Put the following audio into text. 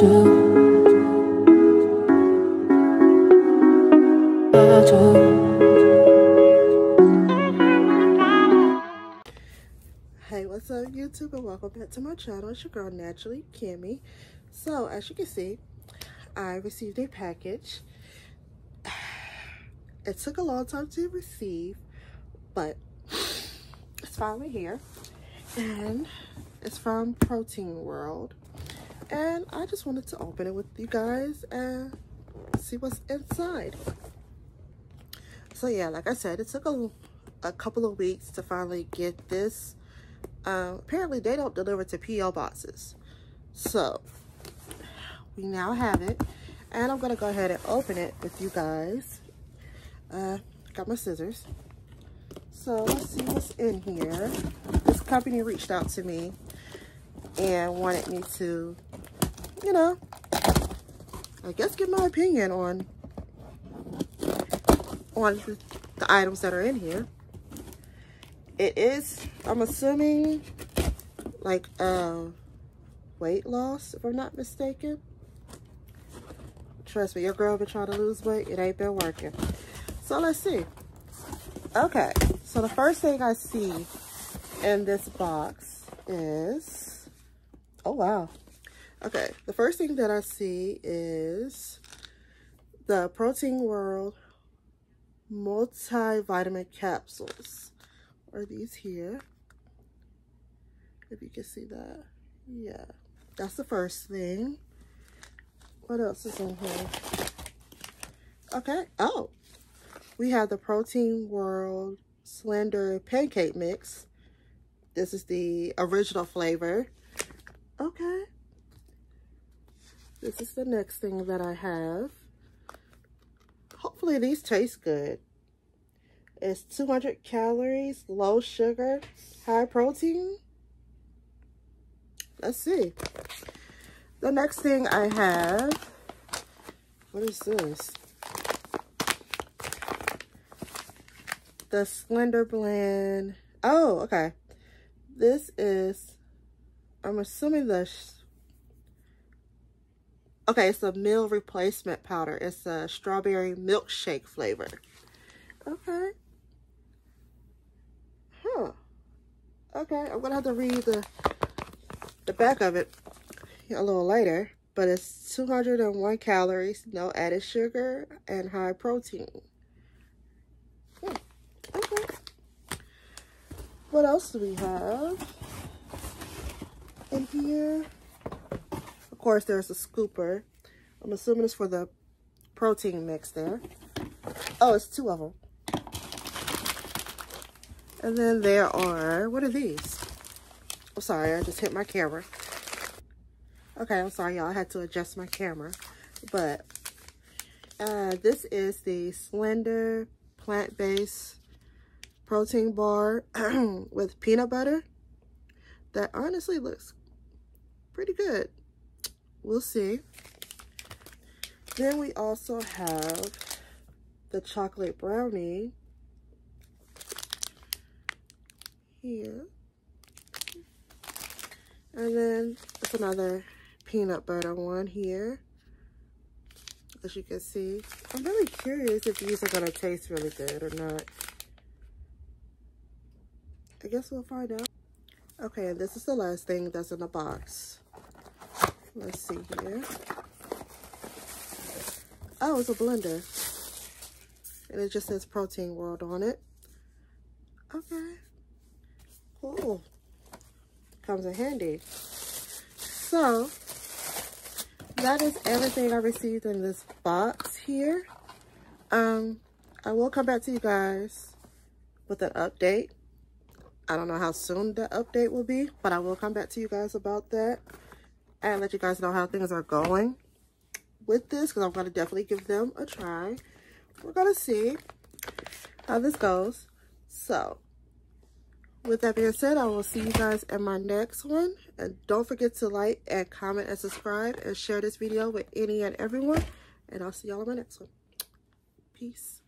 Hey, what's up YouTube, and welcome back to my channel. It's your girl Naturally Kimmy. So as you can see, I received a package. It took a long time to receive, but it's finally here, and it's from Protein World, and I just wanted to open it with you guys and see what's inside. So yeah, like I said, it took a couple of weeks to finally get this. Apparently they don't deliver to PO boxes, so we now have it, and I'm gonna go ahead and open it with you guys. Got my scissors, so let's see what's in here. This company reached out to me and wanted me to, you know, I guess give my opinion on the items that are in here. It is, I'm assuming, like weight loss, if I'm not mistaken. Trust me, your girl been trying to lose weight. It ain't been working. So let's see. Okay, so the first thing I see in this box is, oh wow. Okay, the first thing that I see is the Protein World multivitamin capsules. Are these here? If you can see that. Yeah, that's the first thing. What else is in here? Okay, oh, we have the Protein World Slender Pancake Mix. This is the original flavor. Okay. This is the next thing that I have. Hopefully these taste good. It's 200 calories, low sugar, high protein. Let's see. The next thing I have, what is this? The Slender Blend. Oh, okay. This is, I'm assuming okay, it's a meal replacement powder. It's a strawberry milkshake flavor. Okay. Huh. Okay, I'm gonna have to read the back of it a little later, but it's 201 calories, no added sugar, and high protein. Okay. What else do we have in here? Of course, there's a scooper. I'm assuming it's for the protein mix there. Oh, it's two of them. And then there are, what are these? I'm sorry, I just hit my camera. Okay, I'm sorry, y'all. I had to adjust my camera. But this is the Slender plant-based protein bar with peanut butter. That honestly looks pretty good. We'll see. Then we also have the chocolate brownie here. And then it's another peanut butter one here. As you can see, I'm really curious if these are gonna taste really good or not. I guess we'll find out. Okay, and this is the last thing that's in the box. Let's see here. Oh, it's a blender. And it just says Protein World on it. Okay. Cool. Comes in handy. So, that is everything I received in this box here. I will come back to you guys with an update. I don't know how soon the update will be, but I will come back to you guys about that and let you guys know how things are going with this, because I'm going to definitely give them a try. We're going to see how this goes. So, with that being said, I will see you guys in my next one. And don't forget to like and comment and subscribe and share this video with any and everyone. And I'll see y'all in my next one. Peace.